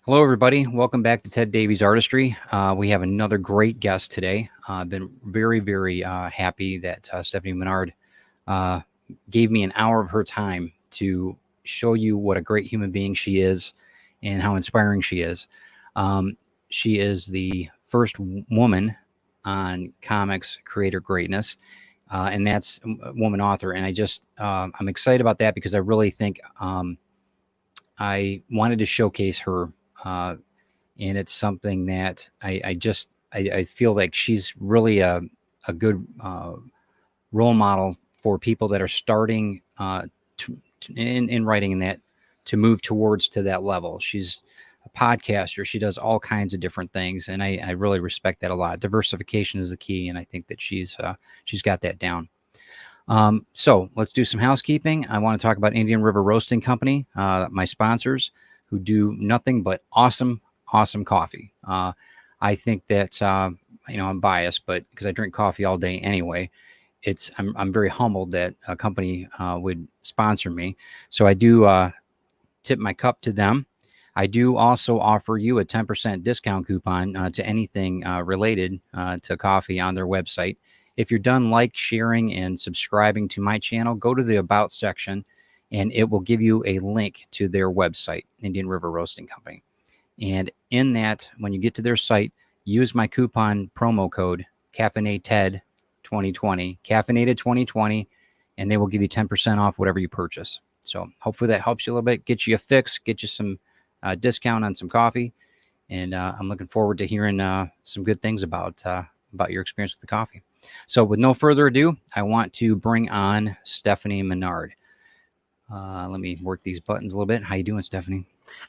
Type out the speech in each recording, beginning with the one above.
Hello, everybody. Welcome back to Ted Davies Artistry. We have another great guest today. I've been very, very happy that Stefani Manard gave me an hour of her time to show you what a great human being she is and how inspiring she is. She is the first woman on Comics Creator Greatness, and that's a woman author. And I'm excited about that because I really think I wanted to showcase her. And it's something that I feel like she's really a good role model for people that are starting in writing and that to move towards to that level. She's a podcaster. She does all kinds of different things, and I really respect that a lot. Diversification is the key, and I think that she's got that down. So let's do some housekeeping. I want to talk about Indian River Roasting Company, my sponsors, who do nothing but awesome coffee. I think that, I'm biased, but because I drink coffee all day anyway, I'm very humbled that a company would sponsor me. So I do tip my cup to them. I do also offer you a 10% discount coupon to anything related to coffee on their website. If you're done sharing and subscribing to my channel, go to the About section, and it will give you a link to their website, Indian River Roasting Company. And in that, when you get to their site, use my coupon promo code CaffeinateTed 2020, Caffeinated 2020, and they will give you 10% off whatever you purchase. So hopefully that helps you a little bit, get you a fix, get you some discount on some coffee. And I'm looking forward to hearing some good things about your experience with the coffee. So with no further ado, I want to bring on Stefani Manard. Let me work these buttons a little bit. How you doing, Stefani?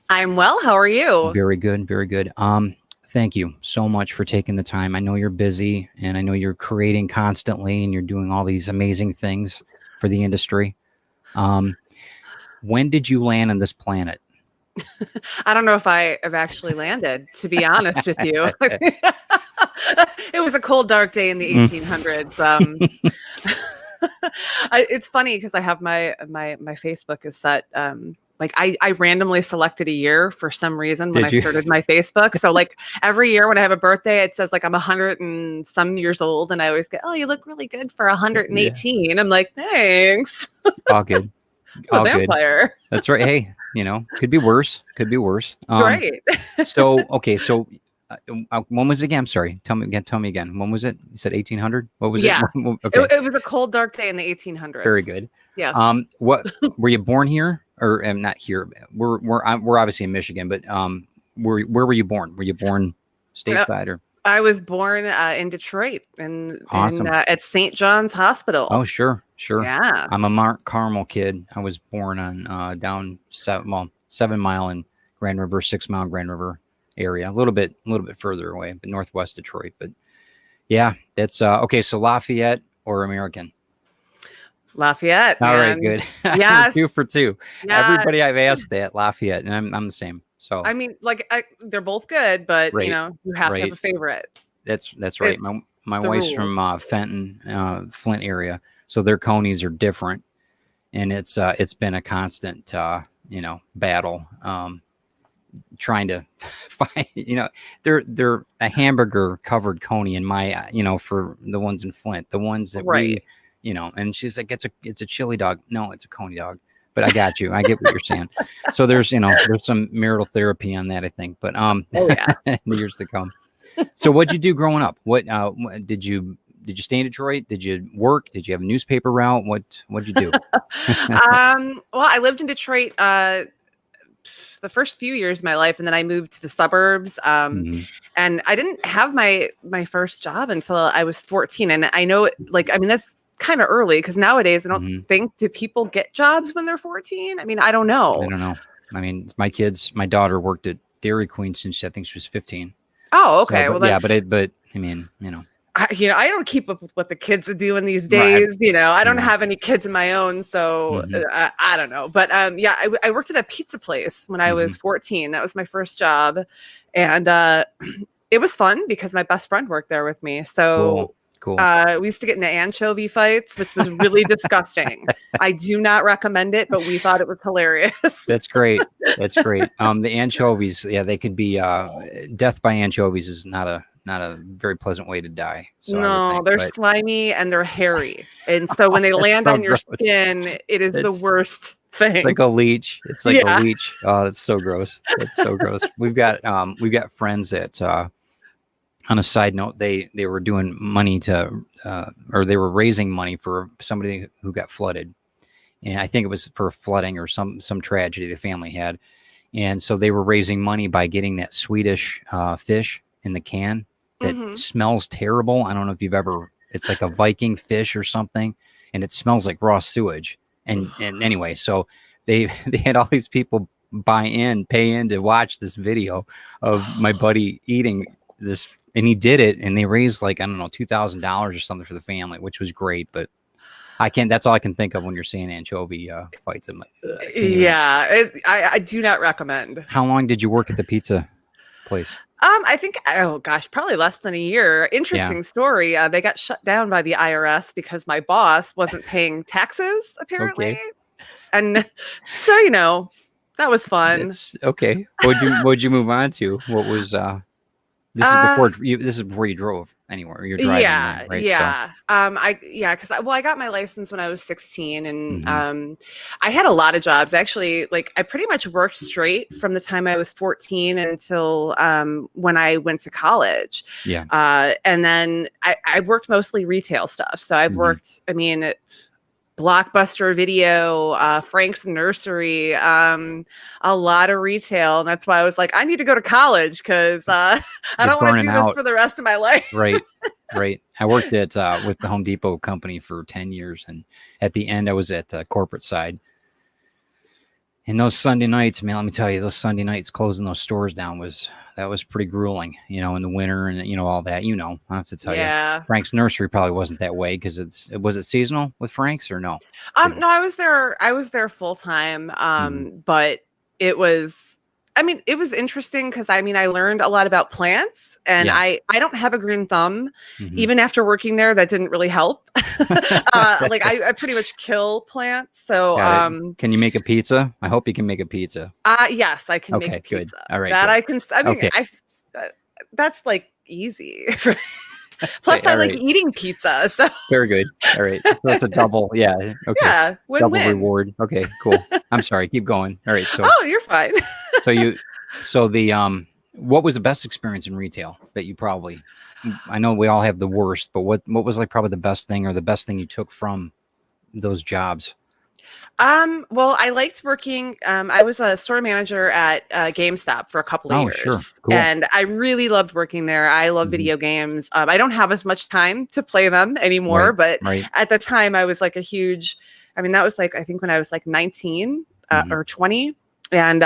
I'm well. How are you? Very good. Very good. Thank you so much for taking the time. I know you're busy, and I know you're creating constantly, and you're doing all these amazing things for the industry. When did you land on this planet? I don't know if I have actually landed, to be honest with you. It was a cold, dark day in the 1800s. It's funny because I have my Facebook is set. I randomly selected a year for some reason when I started my Facebook. So every year when I have a birthday, it says I'm 100 and some years old, and I always get, "Oh, you look really good for 118." Yeah. I'm like, "Thanks." All good. All vampire. Good. That's right. Hey, could be worse. Could be worse. Right. So when was it again? I'm sorry. Tell me again. When was it? You said 1800. What was it? Yeah. Okay. It was a cold, dark day in the 1800s. Very good. Yes. What were you born here or not here? We're obviously in Michigan, but where were you born? Were you born stateside or? I was born in Detroit Awesome. at St. John's Hospital. Oh, sure. Yeah. I'm a Mount Carmel kid. I was born on down 7 Mile in Grand River, 6 Mile Grand River area, a little bit further away, but northwest Detroit. But yeah, that's okay. So Lafayette or American? Lafayette. All right, good. Yes. 2 for 2. Yes. Everybody I've asked that, Lafayette, and I'm the same. So I mean, they're both good, but right. You have to have a favorite. That's right. My wife's from Fenton, Flint area, so their conies are different, and it's been a constant battle trying to find they're a hamburger covered coney in my for the ones in Flint, the ones that right. And she's like, it's a chili dog. No, it's a coney dog. But I got you. I get what you're saying. So there's some marital therapy on that, I think. But oh yeah, in the years to come. So what'd you do growing up? What did you stay in Detroit? Did you work? Did you have a newspaper route? What'd you do? Well, I lived in Detroit the first few years of my life, and then I moved to the suburbs. And I didn't have my first job until I was 14. And I know that's kind of early because nowadays I don't think, do people get jobs when they're 14? I mean, I don't know. I mean, my daughter worked at Dairy Queen since I think she was 15. Oh, okay. So, but I mean, I don't keep up with what the kids are doing these days. Right. I don't have any kids of my own, so I don't know. But I worked at a pizza place when I was 14. That was my first job, and it was fun because my best friend worked there with me. So Cool. We used to get into anchovy fights, which was really disgusting. I do not recommend it, but we thought it was hilarious. That's great. That's great. The anchovies, yeah, they could be death by anchovies is not a very pleasant way to die. So I would No, think, they're but slimy and they're hairy. And so when they that's land so on your gross. skin, it is the It's worst thing. like a leech. It's like a Yeah. leech. Oh, that's so gross. That's so gross. We've got friends that on a side note, they were doing money to or they were raising money for somebody who got flooded. And I think it was for flooding or some tragedy the family had. And so they were raising money by getting that Swedish fish in the can that smells terrible. I don't know if you've ever, it's like a Viking fish or something, and it smells like raw sewage. And anyway, so they had all these people pay in to watch this video of my buddy eating this, and he did it, and they raised like, I don't know, $2,000 or something for the family, which was great. But that's all I can think of when you're seeing anchovy fights. I'm like, yeah, I do not recommend. How long did you work at the pizza place? I think, oh gosh, probably less than a year. Interesting story. They got shut down by the IRS because my boss wasn't paying taxes, apparently. Okay. And so, that was fun. It's okay. What'd you move on to? What was this is before you drove anywhere. You're driving, yeah, right? yeah. Because I got my license when I was 16, and I had a lot of jobs. Actually, like I pretty much worked straight from the time I was 14 until when I went to college. Yeah. And then I worked mostly retail stuff. So I've worked, Blockbuster Video, Frank's Nursery, a lot of retail. And that's why I was like, I need to go to college because I don't want to do this for the rest of my life. Right. I worked at with the Home Depot company for 10 years. And at the end, I was at the corporate side. And those Sunday nights, man, let me tell you, those Sunday nights closing those stores down was pretty grueling, in the winter and, all that, I don't have to tell you. Frank's Nursery probably wasn't that way because was it seasonal with Frank's or no? No, I was there full time. But it was interesting because I learned a lot about plants, and I don't have a green thumb. Even after working there, that didn't really help. Like I pretty much kill plants. So can you make a pizza? I hope you can make a pizza. Yes, I can make a pizza. Good. All right. That good. I can that's like easy. Plus, I like eating pizza. So very good. All right. So that's a double. Yeah. Okay. Yeah. Win-win. Double reward. Okay. Cool. I'm sorry. Keep going. All right. So. Oh, you're fine. What was the best experience in retail that you probably? I know we all have the worst, but what was like probably the best thing or the best thing you took from those jobs? Well, I liked working. I was a store manager at GameStop for a couple of years. Sure. Cool. And I really loved working there. I love video games. I don't have as much time to play them anymore, but at the time I was like a huge, that was like, I think when I was like 19 or 20. And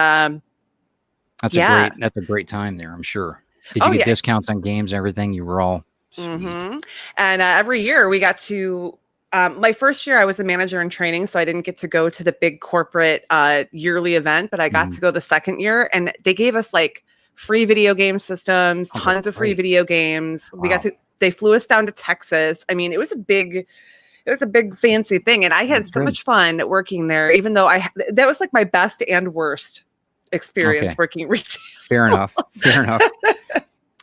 that's a great time there, I'm sure. Did you get discounts on games and everything? You were all sweet. And every year we got to my first year I was a manager in training, so I didn't get to go to the big corporate yearly event, but I got to go the second year, and they gave us like free video game systems, tons of free video games. Wow. They flew us down to Texas. It was a big fancy thing, and I had so much fun working there, even though that was like my best and worst experience working retail. Fair enough.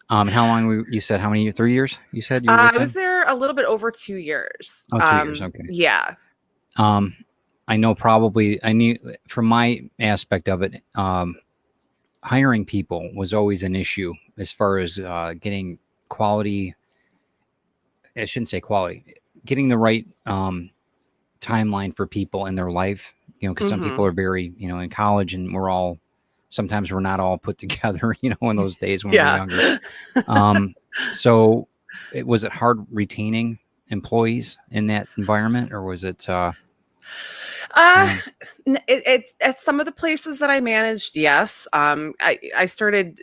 How long you said? How many? 3 years? You said you were I was there a little bit over 2 years. Oh, 2 years. Okay. Yeah. I know. Probably. I knew from my aspect of it. Hiring people was always an issue as far as getting quality. I shouldn't say quality. Getting the right timeline for people in their life. Because some people are very, in college, and sometimes we're not all put together, in those days when we were younger. So was it hard retaining employees in that environment, or was it? It's at some of the places that I managed. Yes. I started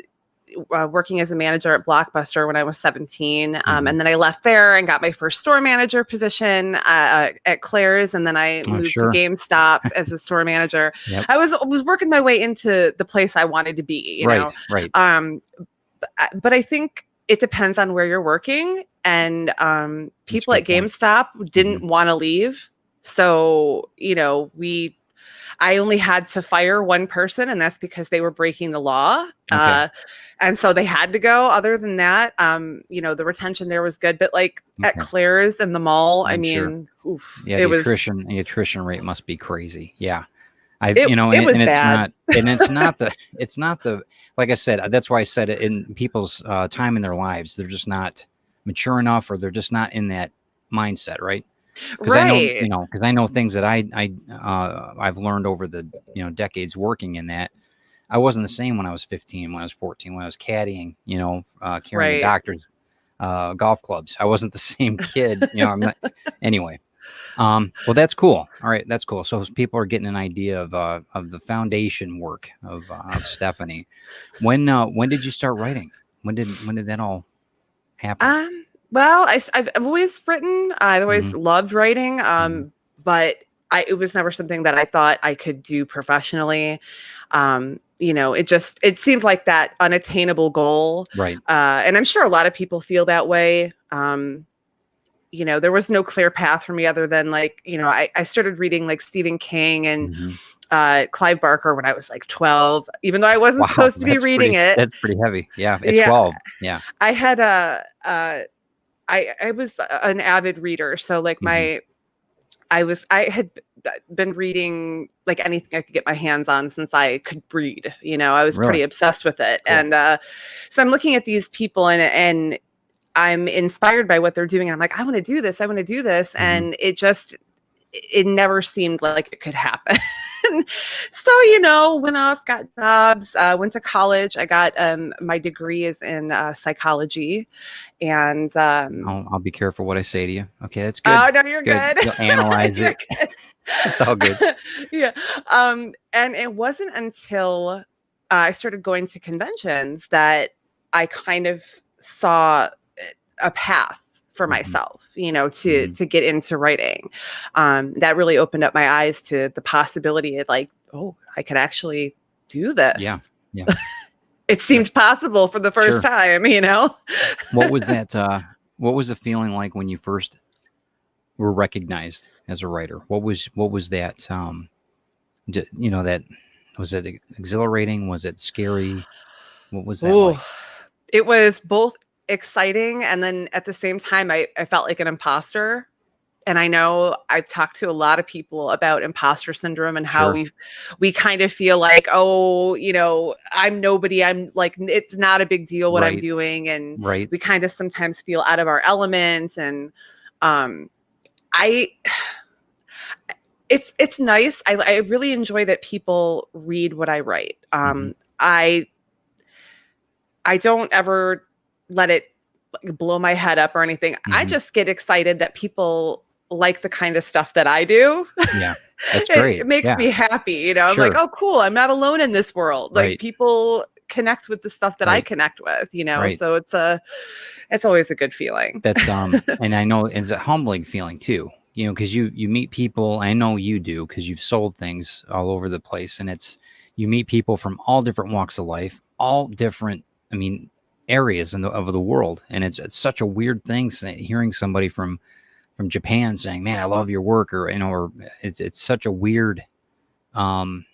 working as a manager at Blockbuster when I was 17. And then I left there and got my first store manager position at Claire's. And then I moved to GameStop as a store manager. Yep. I was working my way into the place I wanted to be, you know? Right. But I think it depends on where you're working. and That's a people at good point. GameStop didn't want to leave. So, I only had to fire one person, and that's because they were breaking the law. Okay. And so they had to go. Other than that, the retention there was good. But like at Okay. Claire's and the mall, I I'm sure. mean, oof, Yeah, it the was attrition rate must be crazy. Yeah. it was And bad. it's not the, like I said, that's why I said it, in people's time in their lives, they're just not mature enough, or they're just not in that mindset, right? Because Right. because I know things that I've learned over the, decades working in that. I wasn't the same when I was 15, when I was 14, when I was caddying, carrying the Right. doctor's golf clubs. I wasn't the same kid, I'm not, anyway. Well, that's cool. All right, that's cool. So people are getting an idea of the foundation work of Stephanie. When did you start writing? When did that all happen? Well, I've always written. I've always Hmm. loved writing. Hmm. But it was never something that I thought I could do professionally. It seemed like that unattainable goal. Right. And I'm sure a lot of people feel that way. There was no clear path for me other than like, I started reading like Stephen King and Hmm. Clive Barker when I was like 12, even though I wasn't Wow, supposed to be reading it. that's pretty heavy. Yeah, at Yeah, 12. Yeah. I had I was an avid reader, so like Hmm. I had been reading like anything I could get my hands on since I could read. I was pretty Really obsessed with it, cool. and so I'm looking at these people and I'm inspired by what they're doing, and I'm like, I want to do this, I want to do this, Hmm. and it never seemed like it could happen. So, went off, got jobs, went to college. I got my degree is in psychology. And I'll be careful what I say to you. Okay, that's good. oh no, you're Good. good. You'll analyze You're it. good. It's all good. Yeah. And it wasn't until I started going to conventions that I kind of saw a path for Hmm. myself, Hmm. to get into writing. That really opened up my eyes to the possibility of like, oh, I could actually do Yeah. this. Yeah. It Yeah. seemed possible for the first Sure. time. What was that? What was the feeling like when you first were recognized as a writer? What was that? That was it exhilarating? Was it scary? What was that like? Oh, it was both exciting and then at the same time I felt like an imposter. And I know I've talked to a lot of people about imposter syndrome and how Sure. we kind of feel like, oh, I'm nobody. I'm like, it's not a big deal what I'm Right. doing. And Right. we kind of sometimes feel out of our elements. And um I it's nice. I really enjoy that people read what I write. Hmm. I don't ever let it like, blow my head up or anything. I Hmm. just get excited that people like the kind of stuff that I do. Yeah. That's It great. makes Yeah. me happy. I'm like, Sure. oh, cool. I'm not alone in this world. Like Right. people connect with the stuff that I Right. connect with. Right. So it's always a good feeling. That's and I know it's a humbling feeling too, because you meet people. I know you do, because you've sold things all over the place, and you meet people from all different walks of life, all different, I mean, areas of the world, and it's such a weird thing hearing somebody from Japan saying, "Man, I love your work," or it's such a weird. Um,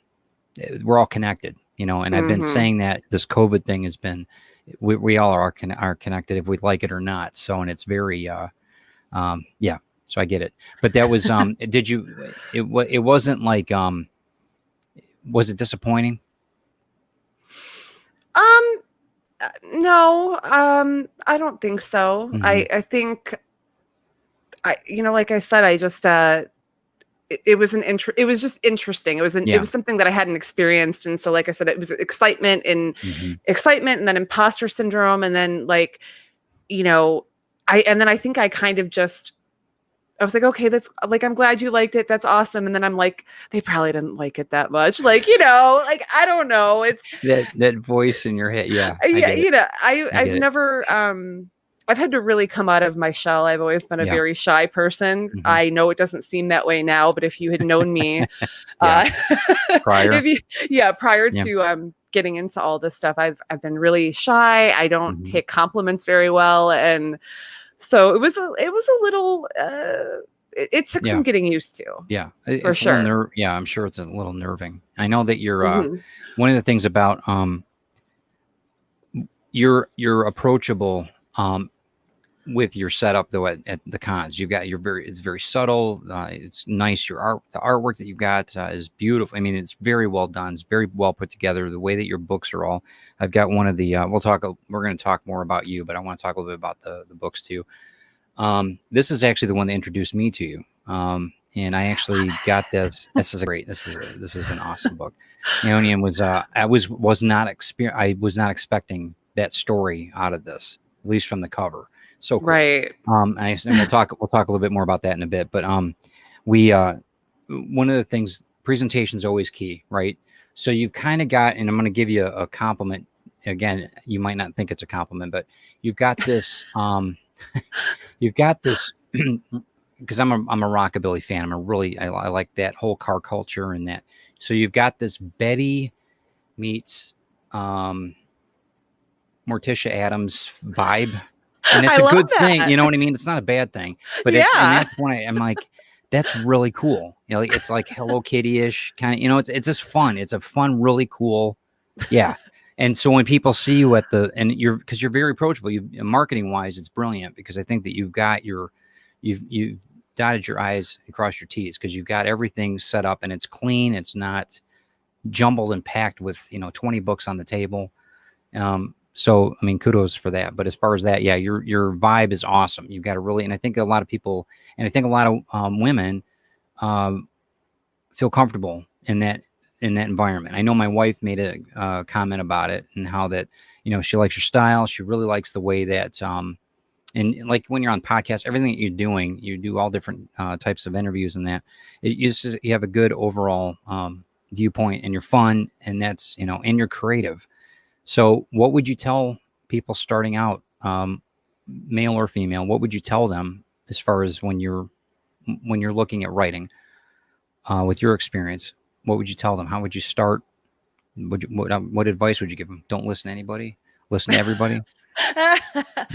we're all connected, and I've been Hmm. saying that this COVID thing has been. We all are connected if we like it or not. So, and it's very yeah. So I get it. But that was did you? It wasn't like was it disappointing? Um, no, I don't think so. Hmm. I think like I said, I just it was it was just interesting. It Yeah. was something that I hadn't experienced, and so like I said, it was Hmm. excitement, and then imposter syndrome, and then like you know, and then I think I kind of just I was like, okay, that's like I'm glad you liked it. That's awesome. And then I'm like, they probably didn't like it that much. Like like I don't know. It's That voice in your head. Yeah, I yeah, get it. I I've get it. never I've had to really come out of my shell. I've always been a Yeah. very shy person. Hmm. I know it doesn't seem that way now, but if you had known me, Yeah. uh, Prior. if you, yeah, prior Yeah. to getting into all this stuff, I've been really shy. I don't Hmm. take compliments very well, and So it was a little, it took Yeah. some getting used to, Yeah. for It's a little sure. yeah, I'm sure it's a little nerving. I know that you're Mhm. one of the things about you're approachable with your setup though at the cons. You've got it's very subtle. It's nice. The artwork that you've got is beautiful. I mean, it's very well done. It's very well put together. The way that your books are all. I've got one of the. We're going to talk more about you, but I want to talk a little bit about the books too. This is actually the one that introduced me to you. And I actually got this. This is great. This is an awesome book. Aeonian was I was not I was not expecting that story out of this, at least from the cover. So cool. Right. And we'll talk a little bit more about that in a bit. But we one of the things, presentation is always key, right? So you've kind of got, and I'm going to give you a compliment. Again, you might not think it's a compliment, but you've got this. You've got this because I'm a rockabilly fan. I like that whole car culture and that. So you've got this Betty meets Morticia Adams vibe, and it's I a love good thing. that. You know what I mean? It's not a bad thing, but and Yeah. that's when I'm like, that's really cool. You know, it's like Hello Kitty-ish kind of. You know, it's just fun. It's a fun, really cool. Yeah. And so when people see you because you're very approachable, marketing wise, it's brilliant because I think that you've dotted your I's and crossed your T's because you've got everything set up and it's clean. It's not jumbled and packed with 20 books on the table. So I mean, kudos for that. But as far as that, yeah, your vibe is awesome. You've got and I think a lot of people, and I think a lot of women feel comfortable in that environment. I know my wife made a comment about it and how that she likes your style. She really likes the way that and like when you're on podcasts, everything that you're doing, you do all different types of interviews and that you have a good overall viewpoint and you're fun and that's and you're creative. So what would you tell people starting out, male or female? What would you tell them as far as when you're looking at writing with your experience? What would you tell them? How would you start? What advice would you give them? Don't listen to anybody. Listen to everybody.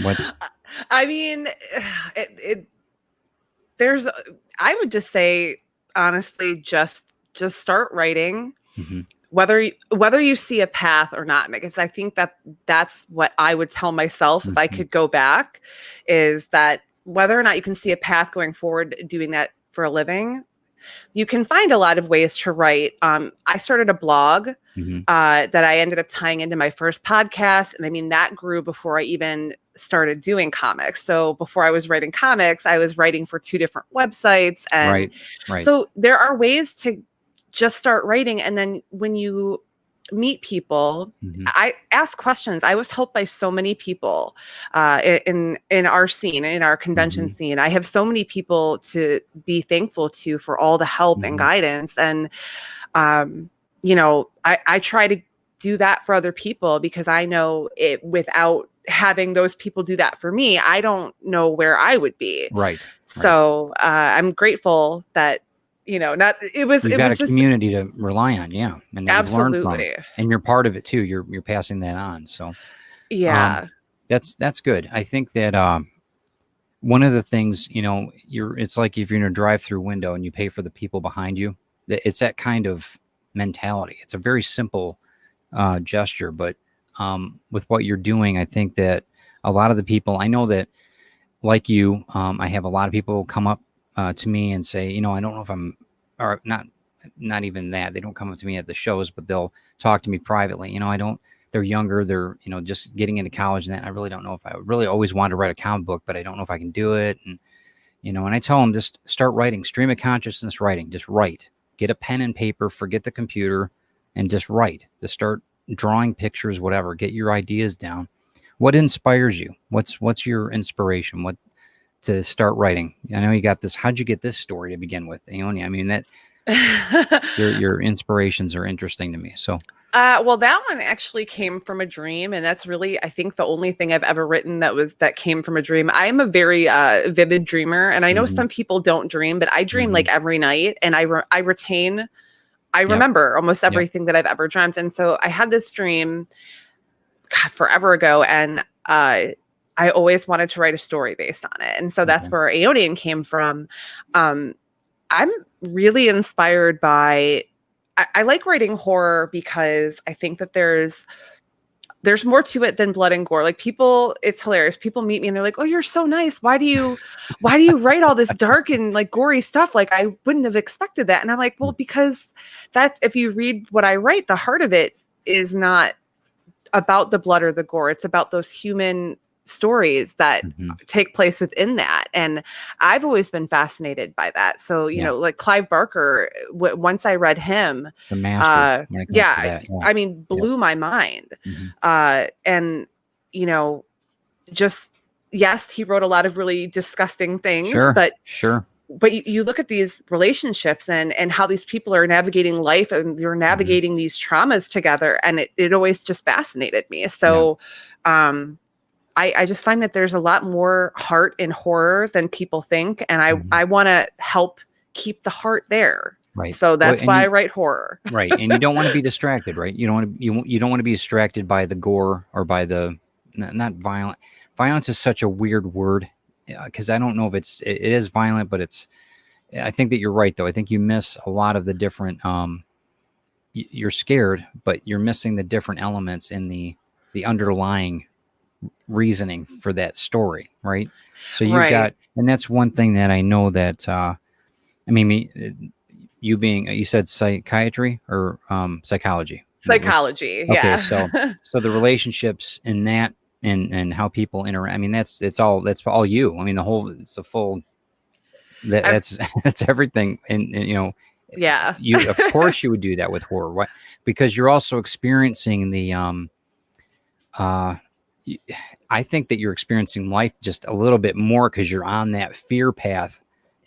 What? I mean, it there's I would just say honestly, just start writing, Mm-hmm. whether you see a path or not, because I think that's what I would tell myself if I Mm-hmm. could go back, is that whether or not you can see a path going forward doing that for a living, you can find a lot of ways to write. I started a blog Mm-hmm. that I ended up tying into my first podcast. And I mean, that grew before I even started doing comics. So before I was writing comics, I was writing for 2 different websites. And Right. so there are ways to just start writing. And then when you meet people, Mm-hmm. I ask questions. I was helped by so many people in our scene, in our convention Mm-hmm. scene. I have so many people to be thankful to for all the help and Mm-hmm. guidance. And I try to do that for other people because I know it without having those people do that for me, I don't know where I would be. Right. So I'm grateful that not it was You've it got a was just community to rely on, yeah, and that you've learned from, absolutely. and you're part of it too. You're passing that on. So Yeah. that's good. I think that one of the things it's like if you're in a drive-through window and you pay for the people behind you. It's that kind of mentality. It's a very simple gesture, but with what you're doing, I think that a lot of the people I know that, like you, I have a lot of people come up to me and say, I don't know if I'm, or not even that. They don't come up to me at the shows, but they'll talk to me privately. I don't. They're younger. They're just getting into college, and that I really don't know if I really always wanted to write a comic book, but I don't know if I can do it. And and I tell them just start writing, stream of consciousness writing. Just write. Get a pen and paper. Forget the computer, and just write. Just start drawing pictures, whatever. Get your ideas down. What inspires you? What's your inspiration? What to start writing? I know you got this. How'd you get this story to begin with, Aeonia? I mean, that your inspirations are interesting to me. So, Well, that one actually came from a dream, and that's really, I think, the only thing I've ever written that came from a dream. I am a very vivid dreamer, and I know mm-hmm. some people don't dream, but I dream Mm-hmm. like every night, and I Yep. remember almost Yep. everything that I've ever dreamt. And so I had this dream, God, forever ago, and I always wanted to write a story based on it. And so that's where Aeonian came from. I'm really inspired by, I like writing horror because I think that there's more to it than blood and gore. Like people, it's hilarious. People meet me and they're like, "Oh, you're so nice. Why do you write all this dark and like gory stuff? Like I wouldn't have expected that." And I'm like, "Well, because that's, if you read what I write, the heart of it is not about the blood or the gore. It's about those human stories that take place within that." And I've always been fascinated by that. So, you know, like Clive Barker, once I read him, the master, I mean, blew my mind. And, you know, just, yes, he wrote a lot of really disgusting things, but you look at these relationships and how these people are navigating life, and you're navigating these traumas together. And it always just fascinated me. So, I just find that there's a lot more heart in horror than people think. And I want to help keep the heart there. Right. So that's why I write horror. Right. And you don't want to be distracted, right? You don't want to, you don't want to be distracted by the gore or by the, not violent. Violence is such a weird word, because I don't know if it is violent, but I think that you're right, though. I think you miss a lot of the different, you're scared, but you're missing the different elements in the underlying reasoning for that story, right? So you've got, and that's one thing that I know that, I mean, you being, you said psychiatry or psychology? Psychology, yeah. Okay, so the relationships in that and how people interact, I mean, that's all you. I mean, it's a full, that's everything. And, you know, you, of course you would do that with horror. Why? Because you're also experiencing the, I think that you're experiencing life just a little bit more because you're on that fear path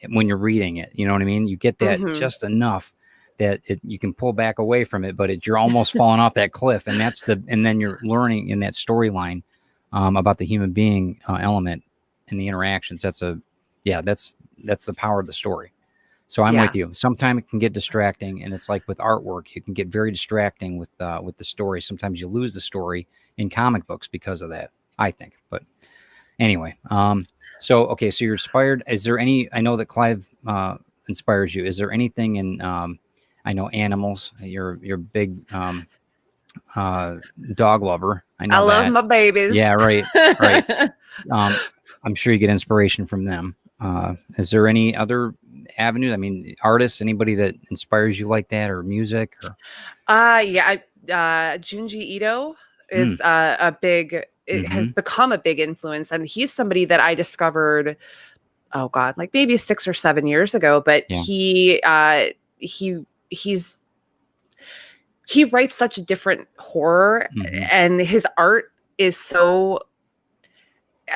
when you're reading it. You know what I mean? You get that just enough that you can pull back away from it, but you're almost falling off that cliff. And and then you're learning in that storyline about the human being element and the interactions. That's the power of the story. So I'm with you. Sometimes it can get distracting, and it's like with artwork, you can get very distracting with the story. Sometimes you lose the story in comic books because of that, I think. But anyway, so you're inspired. Is there any? I know that Clive inspires you. Is there anything in? I know animals. You're a big dog lover. I know. I love my babies. Yeah, right. I'm sure you get inspiration from them. Is there any other avenues? I mean, artists, anybody that inspires you like that, or music? Or Junji Ito is a big. It has become a big influence, and he's somebody that I discovered. Oh God, like maybe 6 or 7 years ago. But he writes such a different horror, and his art is so.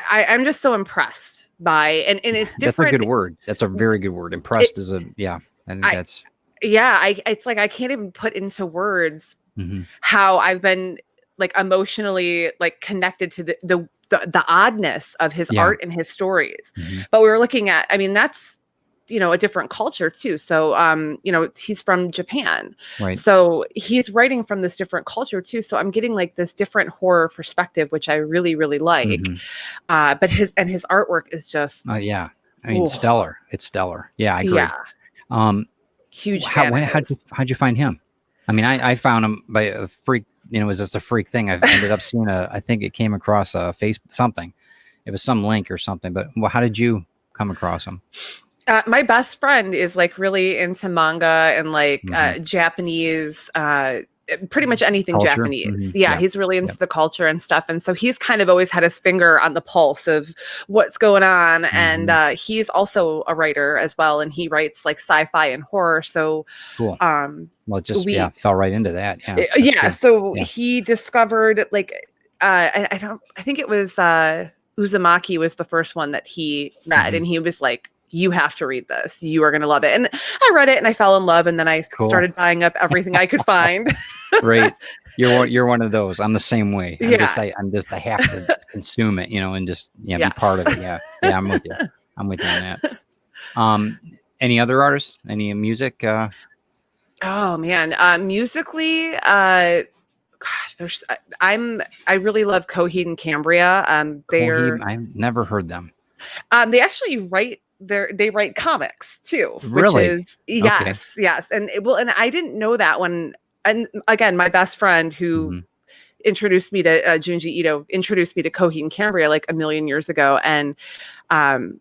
I'm just so impressed by, and it's different. That's a good word. That's a very good word. Impressed is a I think that's. It's like I can't even put into words how I've been like emotionally like connected to the oddness of his art and his stories. But we were looking at, I mean, that's, you know, a different culture too. So, you know, he's from Japan. Right. So he's writing from this different culture too. So I'm getting like this different horror perspective, which I really, really like. But his artwork is just, I mean, stellar. It's stellar. Yeah, I agree. Yeah. Huge fan. How'd you find him? I mean, I found him by a freak, you know, it was just a freak thing. I've ended up seeing I think it came across a something. It was some link or something, but how did you come across him? My best friend is like really into manga and like Japanese, pretty much anything culture. Japanese. He's really into the culture and stuff. And so he's kind of always had his finger on the pulse of what's going on. And he's also a writer as well. And he writes like sci-fi and horror. So cool. Well, it just fell right into that. He discovered like I think it was Uzumaki was the first one that he read, and he was like, you have to read this. You are going to love it. And I read it and I fell in love, and then I started buying up everything I could find. Right. You're one of those. I'm the same way. I have to consume it, you know, and just be part of it. Yeah. I'm with you. I'm with you on that. Any other artists? Any music? Oh man. Musically, gosh, I really love Coheed and Cambria. Coheed, I've never heard them. They actually they write comics too, which Really? is Okay. yes. And and I didn't know that when, and again, my best friend who Mhm. introduced me to Junji Ito introduced me to Coheed and Cambria like a million years ago. And um,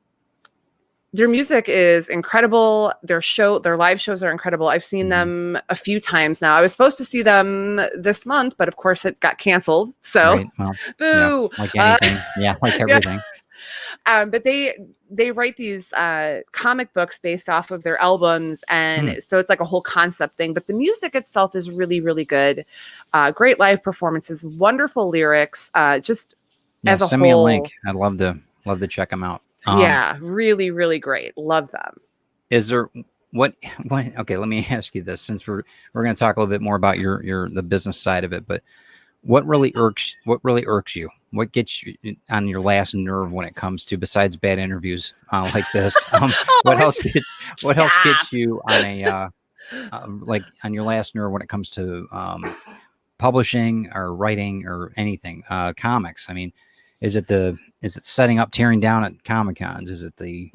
their music is incredible. Their live shows are incredible. I've seen Mhm. them a few times now. I was supposed to see them this month, but of course it got canceled. So Right. Well, yeah, boo. like anything. Yeah, like Yeah. everything. But they write these comic books based off of their albums, and so it's like a whole concept thing. But the music itself is really, really good. Great live performances, wonderful lyrics. Just Yeah, as a send me a whole, link. I'd love to check them out. yeah, really, really great. Love them. Is there what okay, let me ask you this, since we're going to talk a little bit more about the business side of it, but what really irks you? What gets you on your last nerve when it comes to, besides bad interviews like this? What else what else Stop. gets you on a like on your last nerve when it comes to publishing or writing or anything, comics? I mean, is it setting up, tearing down at Comic Cons? Is it the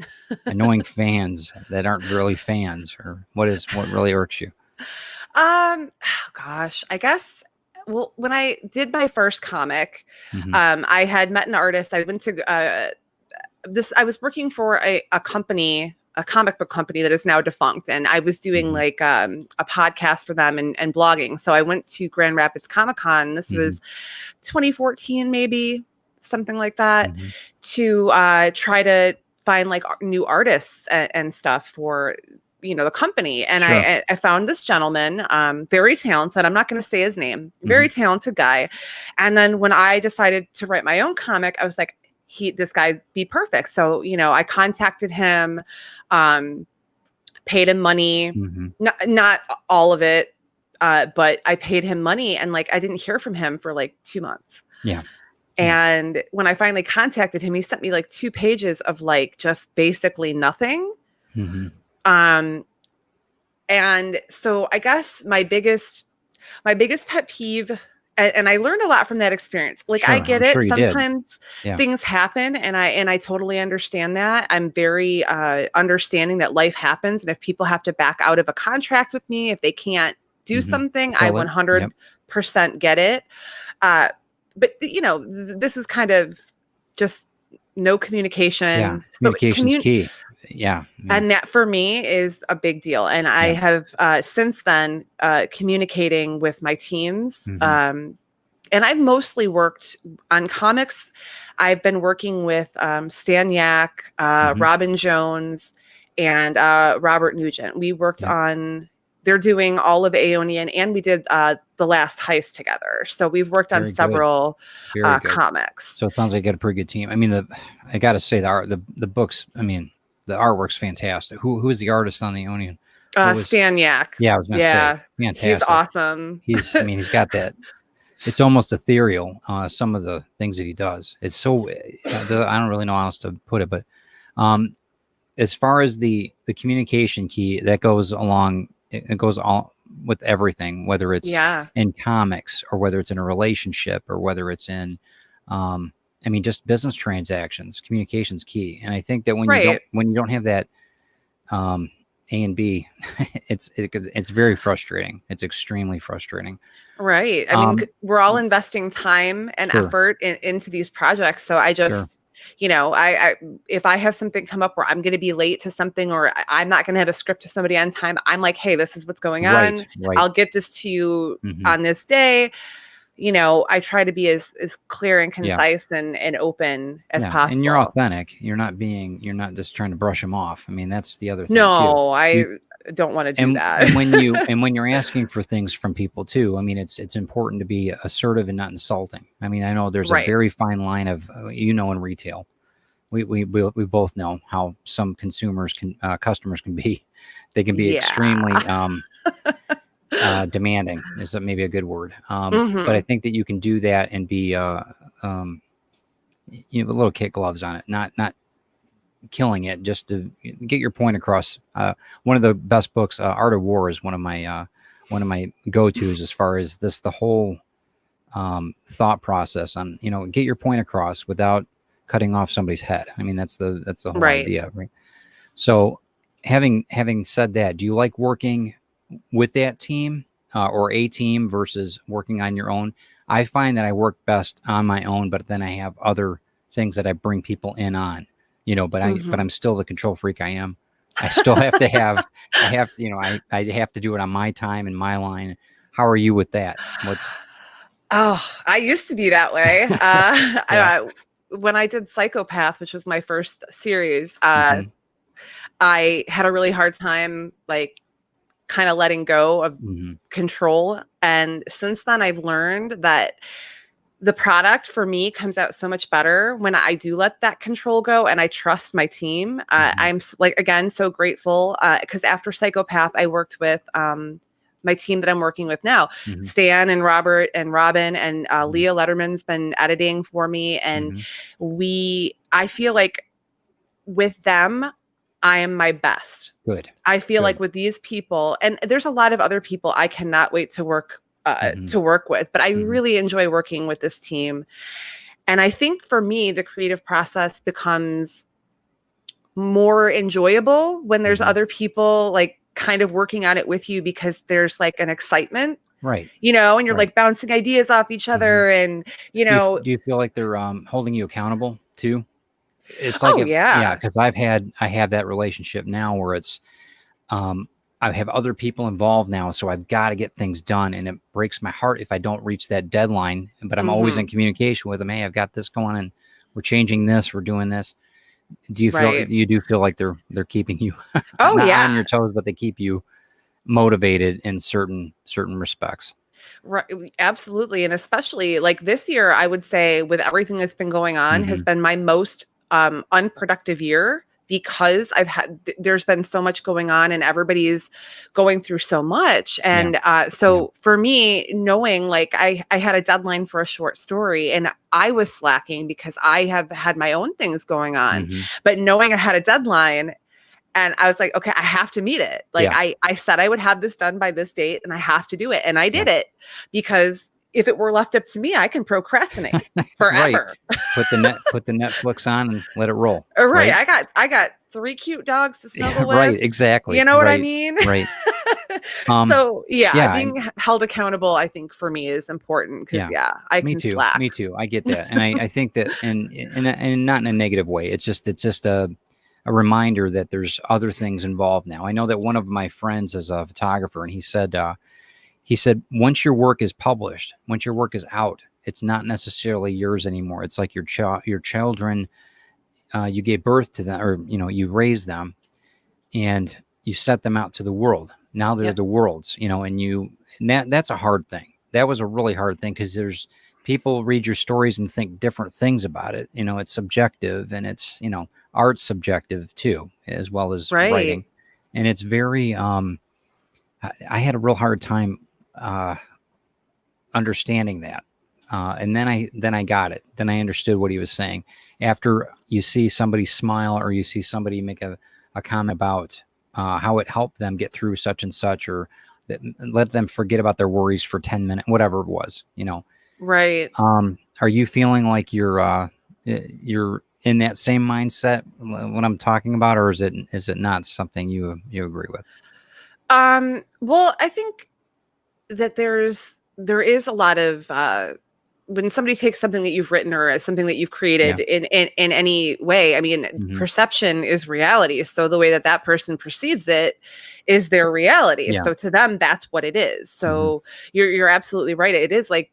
annoying fans that aren't really fans, or what really irks you? Oh gosh, I guess. Well, when I did my first comic, Hmm. I had met an artist. I went to I was working for a company, a comic book company that is now defunct, and I was doing Hmm. like a podcast for them and blogging. So I went to Grand Rapids Comic Con. This Hmm. was 2014, maybe something like that, Hmm. to try to find like new artists and stuff for the company. And Sure. I found this gentleman, very talented. I'm not going to say his name. Hmm. Very talented guy. And then when I decided to write my own comic, I was like, this guy be perfect. So I contacted him, paid him money, Hmm. not all of it, but I paid him money, and like I didn't hear from him for like 2 months. Yeah. And when I finally contacted him, he sent me like 2 pages of like just basically nothing. Hmm. Um, and so I guess my biggest pet peeve, and I learned a lot from that experience. Like, Sure. I get I'm it. sure you did. Sometimes Yeah. things happen, and I totally understand that. I'm very understanding that life happens, and if people have to back out of a contract with me, if they can't do Hmm. something, I Fill it. Yep. 100% get it. Uh, but this is kind of just no Yeah. communication. So Communication's key. Yeah. and that for me is a big deal. And I Yeah. have since then communicating with my teams. Hmm. And I've mostly worked on comics. I've been working with Stan Yak, Hmm. Robin Jones, and Robert Nugent. We worked Yep. on, they're doing all of Aeonian, and we did The Last Heist together. So we've worked on Very good. several Very good. comics. So it sounds like you got a pretty good team. I mean, I got to say the books. I mean, the artwork's fantastic. Who is the artist on the Onion? Stan Yak. Yeah, I was going to say fantastic. He's awesome. I mean, he's got that. It's almost ethereal. Some of the things that he does. It's so. I don't really know how else to put it, but as far as the communication key, that goes along. It goes all with everything, whether it's in comics or whether it's in a relationship or whether it's in, I mean, just business transactions. Communication's key, and I think that when you don't have that A and B, it's very frustrating. It's extremely frustrating. Right. I mean, we're all investing time and effort into these projects. So I just, I if I have something come up where I'm going to be late to something, or I'm not going to have a script to somebody on time, I'm like, hey, this is what's going on. Right. I'll get this to you on this day. I try to be as clear and concise and open as possible. And you're authentic. You're not just trying to brush them off. I mean, that's the other thing. No, I don't want to do that. And when you're asking for things from people too, I mean, it's important to be assertive and not insulting. I mean, I know there's a very fine line of, in retail, we both know how some customers can be. They can be extremely demanding is maybe a good word. But I think that you can do that and be a little kid gloves on it, not killing it, just to get your point across. One of the best books, Art of War, is one of my go-tos as far as the whole thought process on, get your point across without cutting off somebody's head. I mean, that's the whole Right. idea, right? So having said that, do you like working with that team or a team versus working on your own? I find that I work best on my own, but then I have other things that I bring people in on, but I'm still the control freak I am. I still have to I have to do it on my time and my line. How are you with that? I used to be that way. Yeah. When I did Psychopath, which was my first series, Mhm. I had a really hard time, like, kind of letting go of Mhm. control. And since then, I've learned that the product for me comes out so much better when I do let that control go and I trust my team. Mhm. Again, so grateful because after Psychopath, I worked with my team that I'm working with now, Mhm. Stan and Robert and Robin, and Mhm. Leah Letterman's been editing for me. And Mhm. I feel like with them, I am my best. Good. I feel like Good. with these people, and there's a lot of other people I cannot wait Mhm. to work with, but I Mhm. really enjoy working with this team. And I think for me, the creative process becomes more enjoyable when there's Mhm. other people like kind of working on it with you because there's like an excitement, Right. and you're Right. like bouncing ideas off each Mhm. other and, Do you feel like they're holding you accountable too? It's like oh yeah. because I have that relationship now where it's um I have other people involved now, so I've got to get things done, and it breaks my heart if I don't reach that deadline. But I'm always in Hmm. communication with them. Hey, I've got this going, and we're changing this, we're doing this. Right. You do feel like they're keeping you Oh not on yeah. your toes, but they keep you motivated in certain respects. Right, absolutely, and especially like this year, I would say with everything that's been going on, has Hmm. been my most unproductive year because there's been so much going on and everybody's going through so much. Yeah. And Yeah. so for me, knowing like I had a deadline for a short story and I was slacking because I have had my own things going on, Hmm. but knowing I had a deadline and I was like, okay, I have to meet it. Like Yeah. I said I would have this done by this date and I have to do it. And I Yeah. did it because if it were left up to me, I can procrastinate Right. forever. Put the Netflix on and let it roll. Right. Right. I got three cute dogs to Yeah. snuggle with. Right. You Exactly. know what I Right. mean? Right. Um. So yeah, Yeah. being held accountable, I think for me is important because Yeah. yeah, I Me can too. slack. Me too. I get that, and I think that, and not in a negative way. It's just a reminder that there's other things involved now. I know that one of my friends is a photographer, and he said once your work is published, once your work is out, it's not necessarily yours anymore. It's like your children. You gave birth to them, or you raised them, and you set them out to the world. Now they're Yeah. the world's, and that's a hard thing. That was a really hard thing because there's people read your stories and think different things about it. It's subjective, and it's, art's subjective too, as well as Right. writing. And it's very, I had a real hard time, uh, understanding that. And then I got it. Then I understood what he was saying. After you see somebody smile or you see somebody make a comment about how it helped them get through such and such, or that, let them forget about their worries for 10 minutes, whatever it was. Right. Are you feeling like you're in that same mindset when I'm talking about, or is it not something you agree with? Well, I think that there is a lot of when somebody takes something that you've written or something that you've created Yeah. in any way, I mean, Hmm. perception is reality. So the way that that person perceives it is their reality. Yeah. So to them, that's what it is. Hmm. So you're absolutely right. It is like,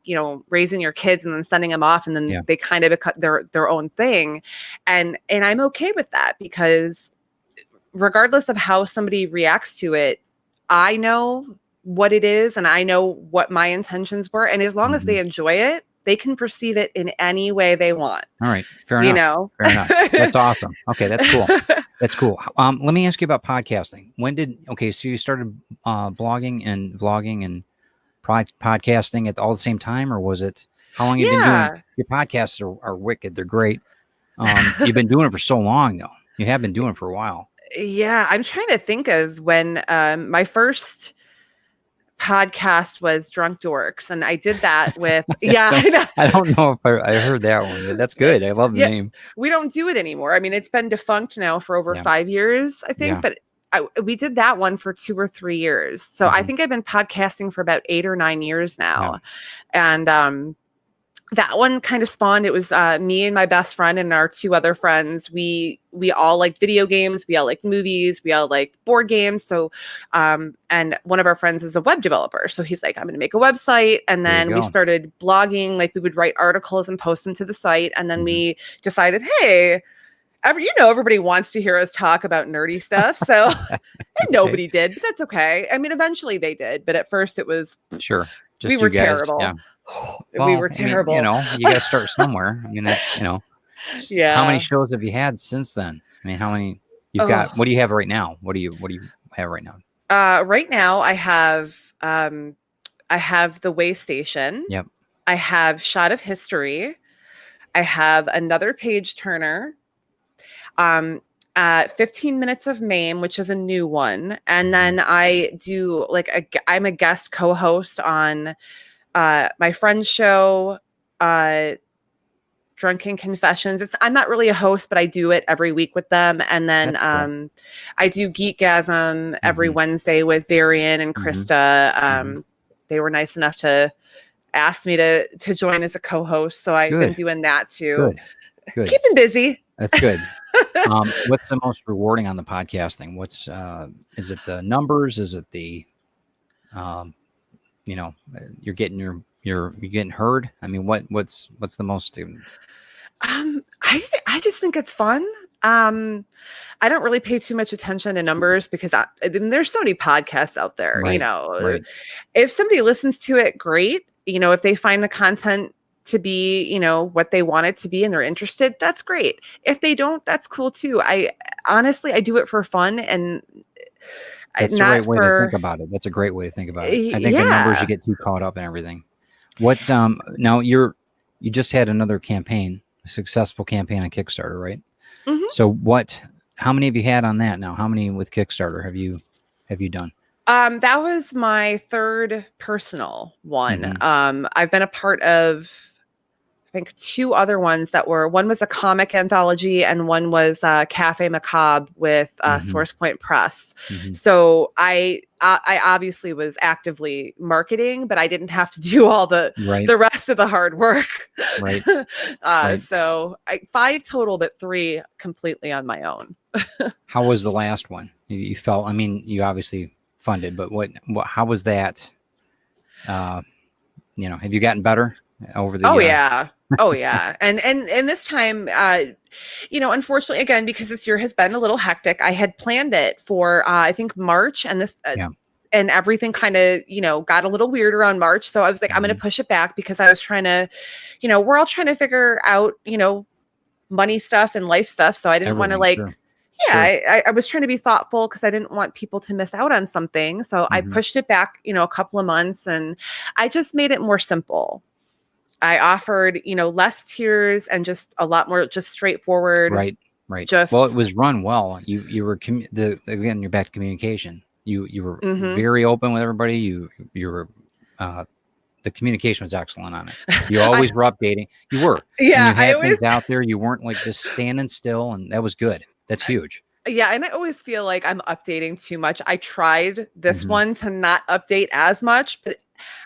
raising your kids and then sending them off and then Yeah. they kind of become their own thing. And I'm okay with that because regardless of how somebody reacts to it, I know what it is and I know what my intentions were. And as long as Hmm. they enjoy it, they can perceive it in any way they want, All right. Fair you enough. know? Fair enough. That's awesome. Okay. That's cool. That's cool. Let me ask you about podcasting. So you started blogging and vlogging and podcasting at all the same time, or was it, how long have you been doing Yeah. your podcasts are wicked. They're great. You've been doing it for so long though. You have been doing it for a while. Yeah. I'm trying to think of when my first podcast was Drunk Dorks, and I did that with I know. I don't know if I heard that one, but that's good. I love the name. We don't do it anymore. I mean, it's been defunct now for over 5 years, I think, but we did that one for 2 or 3 years. So I think I've been podcasting for about 8 or 9 years now. And that one kind of spawned. It was me and my best friend and our 2 other friends. We all like video games. We all like movies. We all like board games. So, and one of our friends is a web developer. So he's like, I'm going to make a website. And then we started blogging. Like we would write articles and post them to the site. And then we decided, hey, everybody wants to hear us talk about nerdy stuff. So and nobody did, but that's okay. I mean, eventually they did. But at first it was just we were terrible. Yeah. Well, we were terrible. I mean, you got to start somewhere. I mean, that's, how many shows have you had since then? I mean, how many you've got? What do you have right now? What do you have right now? Right now I have the Way Station. Yep. I have Shot of History. I have another Page Turner. 15 Minutes of Mame, which is a new one. And then I do I'm a guest co-host on my friend's show, Drunken Confessions. I'm not really a host, but I do it every week with them. And then I do Geekgasm every Wednesday with Varian and Krista. They were nice enough to ask me to join as a co-host. So I've been doing that too. Good. Keeping busy. That's good. What's the most rewarding on the podcasting? What's is it the numbers? Is it the you're getting you're getting heard? I mean, what's the most? I just think it's fun. I don't really pay too much attention to numbers because there's so many podcasts out there. Right. If somebody listens to it, great. If they find the content to be, what they want it to be and they're interested, that's great. If they don't, that's cool too. I honestly do it for fun, and that's the right way to think about it. That's a great way to think about it. I think the numbers, you get too caught up in everything. What now you just had another campaign, a successful campaign on Kickstarter, right? Mm-hmm. So how many have you had on that now? How many with Kickstarter have you done? That was my 3rd personal one. I've been a part of, I think, 2 other ones one was a comic anthology and one was Cafe Macabre with Source Point Press. So I obviously was actively marketing, but I didn't have to do all the rest of the hard work. Right. So 5 total, but 3 completely on my own. How was the last one? You felt, I mean, you obviously funded, but how was that? Have you gotten better over the Oh yeah. And this time, unfortunately, again, because this year has been a little hectic, I had planned it for, I think March, and and everything kind of, got a little weird around March. So I was like, I'm going to push it back because I was trying to, we're all trying to figure out, money stuff and life stuff. So I didn't want to I was trying to be thoughtful because I didn't want people to miss out on something. So I pushed it back, a couple of months, and I just made it more simple. I offered, less tiers and just a lot more just straightforward. Right. Well, it was run well. You were again, you're back to communication. You were very open with everybody. You were the communication was excellent on it. You always were updating. You were. Yeah. And you had things out there. You weren't like just standing still, and that was good. That's huge. Yeah. And I always feel like I'm updating too much. I tried this one to not update as much, but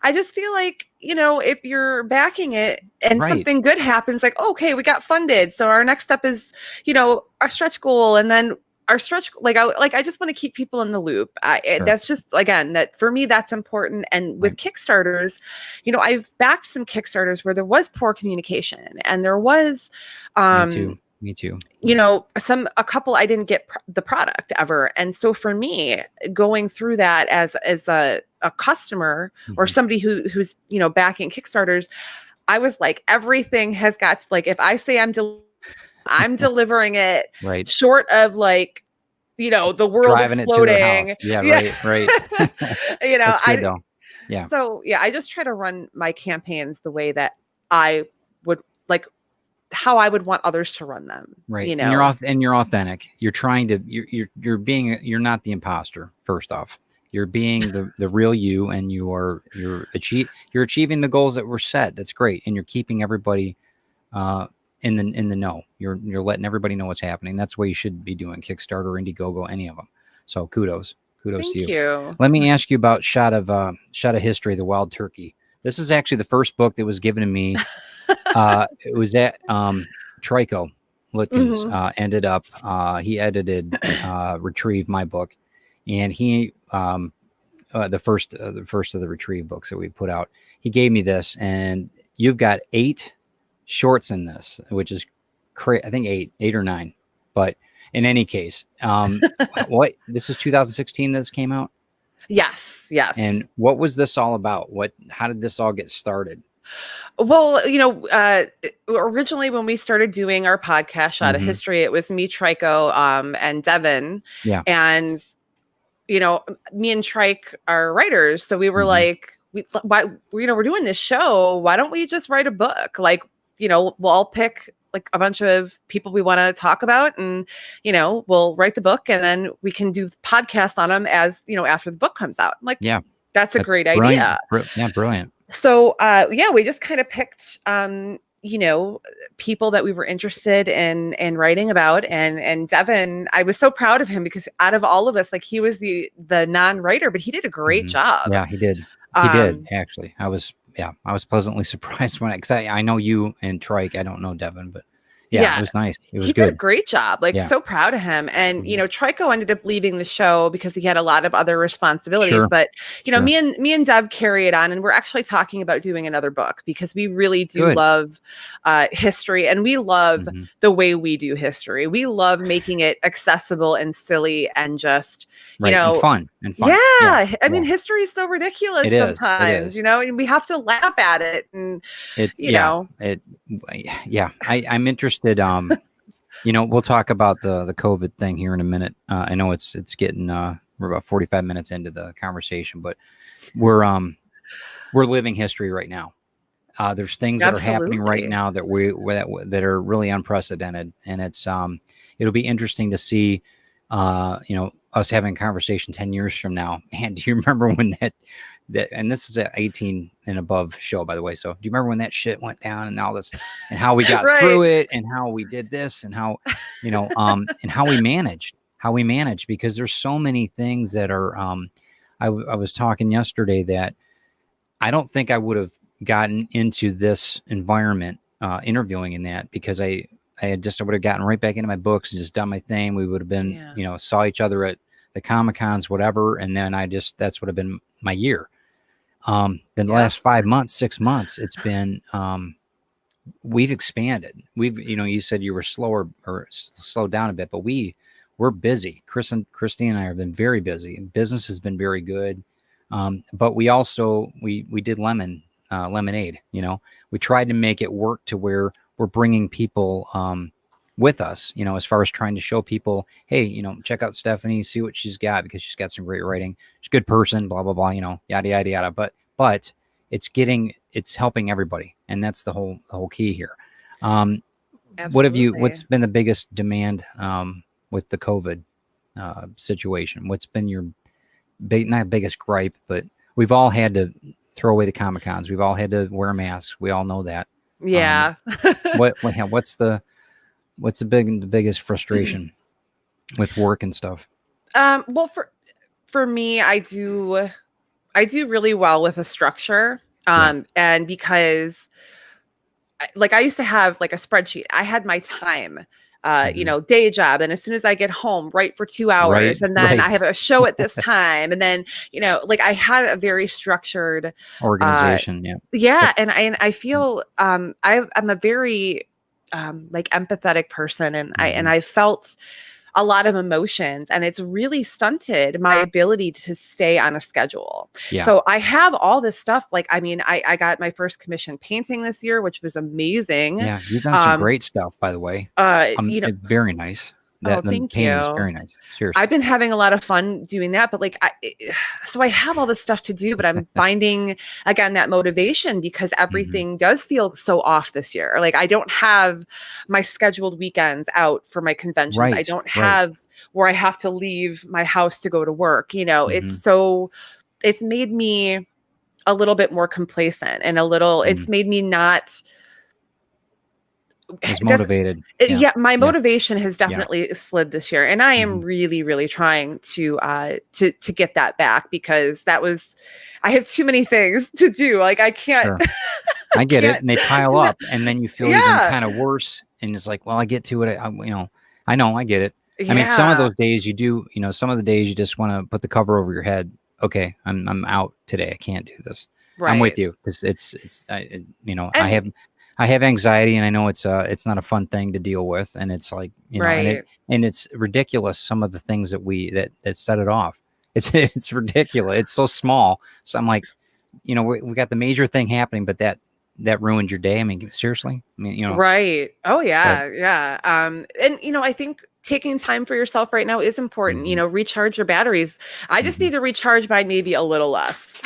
I just feel like, if you're backing it and something good happens, like, okay, we got funded. So our next step is, our stretch goal. And then our stretch, I just want to keep people in the loop. That's just, again, that for me, that's important. And with Kickstarters, I've backed some Kickstarters where there was poor communication, and there was, Me too. A couple I didn't get the product ever. And so for me, going through that as a customer or somebody who's, backing Kickstarters, I was like, everything has got to, if I say I'm delivering it short of the world driving exploding. It to their house. Right. That's good, though. Yeah. So I just try to run my campaigns the way that I would how I would want others to run them. Right. And you're authentic. You're trying to, you're not the imposter. First off, You're being the real you, and you're achieving the goals that were set. That's great, and you're keeping everybody in the know. You're letting everybody know what's happening. That's what you should be doing. Kickstarter, Indiegogo, any of them. So kudos to Thank you. you. Let me ask you about Shot of History, the Wild Turkey. This is actually the first book that was given to me. It was at Trico Litkins ended up. He edited Retrieve, my book, and he the first of the Retrieve books that we put out. He gave me this, and you've got 8 shorts in this, which is I think 8 or 9. But in any case, what this is 2016 this came out. Yes. And what was this all about? How did this all get started? Well, originally when we started doing our podcast, Shot of History, it was me, Trico, and Devin. Yeah. And, me and Trike are writers. So we were like, we're doing this show. Why don't we just write a book? Like, we'll all pick like a bunch of people we want to talk about, and, we'll write the book, and then we can do podcasts on them as, after the book comes out. I'm like, yeah, that's a great idea. Yeah. Brilliant. So, we just kind of picked, people that we were interested in writing about. And Devin, I was so proud of him because out of all of us, like, he was the non-writer, but he did a great job. Yeah, he did. He did, actually. I was pleasantly surprised because I know you and Trike. I don't know Devin, but it was nice. It was good. He did a great job. Like, so proud of him. And, Trico ended up leaving the show because he had a lot of other responsibilities. Sure. But, me and Dev carry it on. And we're actually talking about doing another book because we really do love history. And we love the way we do history. We love making it accessible and silly and just, and fun. Yeah. I mean, history is so ridiculous sometimes, and we have to laugh at it. And, I'm interested. We'll talk about the COVID thing here in a minute. I know it's getting we're about 45 minutes into the conversation, but we're living history right now. There's things that are happening right now that that are really unprecedented, and it's it'll be interesting to see us having a conversation 10 years from now. Man, do you remember when that and this is an 18 and above show, by the way. So do you remember when that shit went down and all this, and how we got through it, and how we did this, and how, and how we managed, because there's so many things that are, I was talking yesterday that I don't think I would have gotten into this environment, interviewing in that, because I would have gotten right back into my books and just done my thing. We would have been, saw each other at the Comic-Cons, whatever. And then that's would have been my year. Then the last 5 months, 6 months, it's been, we've expanded. You said you were slower or slowed down a bit, but we're busy. Christy and I have been very busy, and business has been very good. But we also, we did lemonade, we tried to make it work to where we're bringing people, with us, as far as trying to show people, hey, check out Stefani, see what she's got, because she's got some great writing. She's a good person, blah, blah, blah, yada, yada, yada. But it's helping everybody. And that's the whole key here. What's been the biggest demand, with the COVID, situation? What's been your not biggest gripe, but we've all had to throw away the Comic-Cons. We've all had to wear masks. We all know that. Yeah. What's the biggest frustration with work and stuff? Well, for me, I do really well with a structure. And because I used to have like a spreadsheet. I had my time, day job. And as soon as I get home, write for 2 hours. And then I have a show at this time. And then, I had a very structured organization. And I feel, I'm a very, empathetic person, and I felt a lot of emotions, and it's really stunted my ability to stay on a schedule. So I have all this stuff. I got my first commission painting this year, which was amazing. Yeah, you've done some great stuff, by the way. Very nice. Thank you. Is very nice. Seriously. I've been having a lot of fun doing that, but so I have all this stuff to do, but I'm finding again that motivation, because everything does feel so off this year. I don't have my scheduled weekends out for my conventions. I don't have where I have to leave my house to go to work. It's made me a little bit more complacent and it's made me not As motivated. Yeah, my Yeah. motivation has definitely slid this year, and I am really, really trying to get that back, because I have too many things to do. Like, I can't. Sure. I get it, and they pile up, and then you feel even kind of worse. And it's like, well, I get to it. I know, I get it. I mean, some of those days you do. Some of the days you just want to put the cover over your head. Okay, I'm out today. I can't do this. Right. I'm with you, because I have anxiety, and I know it's not a fun thing to deal with, and it's like, and it's ridiculous, some of the things that set it off. It's ridiculous. It's so small. So I'm like, we got the major thing happening, but that ruined your day. I mean, seriously. I mean, right. Oh yeah. Yeah. And I think taking time for yourself right now is important. Recharge your batteries. I just need to recharge by maybe a little less.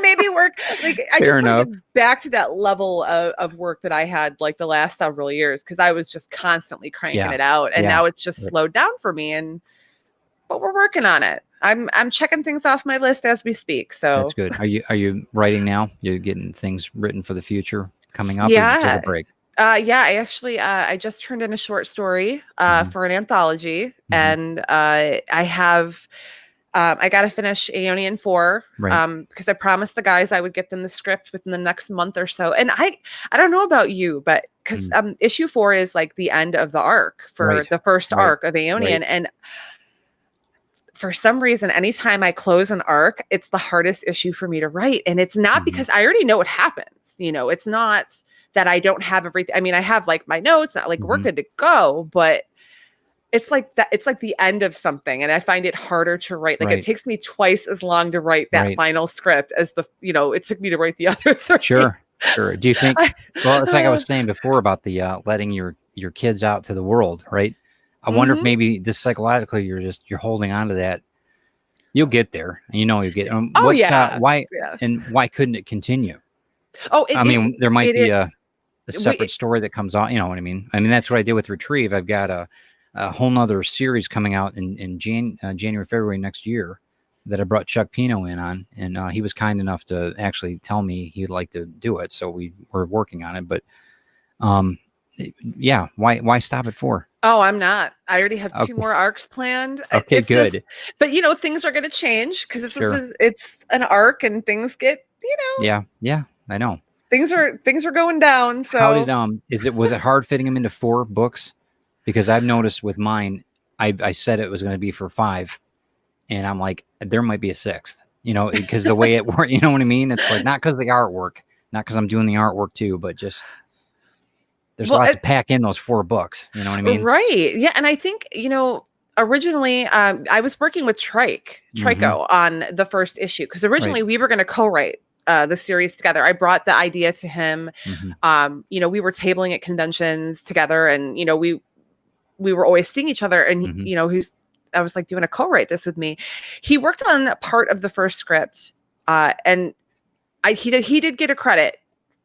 maybe work. Like, I just want to get back to that level of work that I had like the last several years, because I was just constantly cranking it out, and now it's just slowed down for me. But we're working on it. I'm checking things off my list as we speak. So that's good. Are you writing now? You're getting things written for the future coming up? Yeah. Or did you take a break? I actually I just turned in a short story for an anthology, and I have. I got to finish Aeonian 4 because I promised the guys I would get them the script within the next month or so. And I don't know about you, but because issue 4 is like the end of the arc for the first arc of Aeonian. And for some reason, anytime I close an arc, it's the hardest issue for me to write. And it's not because I already know what happens. It's not that I don't have everything. I mean, I have like my notes, like we're good to go, but it's like that. It's like the end of something, and I find it harder to write. Like it takes me twice as long to write that final script as it took me to write the other 3. Sure. Do you think? Well, it's like I was saying before about the letting your kids out to the world, right? I wonder if maybe just psychologically you're holding on to that. You'll get there, and you'll get. Why couldn't it continue? There might be a separate story that comes out. You know what I mean? I mean, that's what I did with Retrieve. I've got a whole nother series coming out in January, February next year that I brought Chuck Pino in on, and he was kind enough to actually tell me he'd like to do it. So we were working on it, but why stop at 4? Oh, I'm not. I already have 2 more arcs planned. Okay, it's good. But things are going to change, because it's an arc, and things get, Yeah, I know. Things are going down. So how did was it hard fitting them into 4 books? Because I've noticed with mine, I said it was going to be for 5, and I'm like, there might be a 6th, because the way it worked, you know what I mean? It's like, not because of the artwork, not because I'm doing the artwork too, but just there's lots to pack in those 4 books. You know what I mean? Right. Yeah. And I think, originally I was working with Trico on the first issue, because originally we were going to co-write the series together. I brought the idea to him. We were tabling at conventions together, and, we were always seeing each other, and I was like, do you want to co-write this with me? He worked on part of the first script, and he did get a credit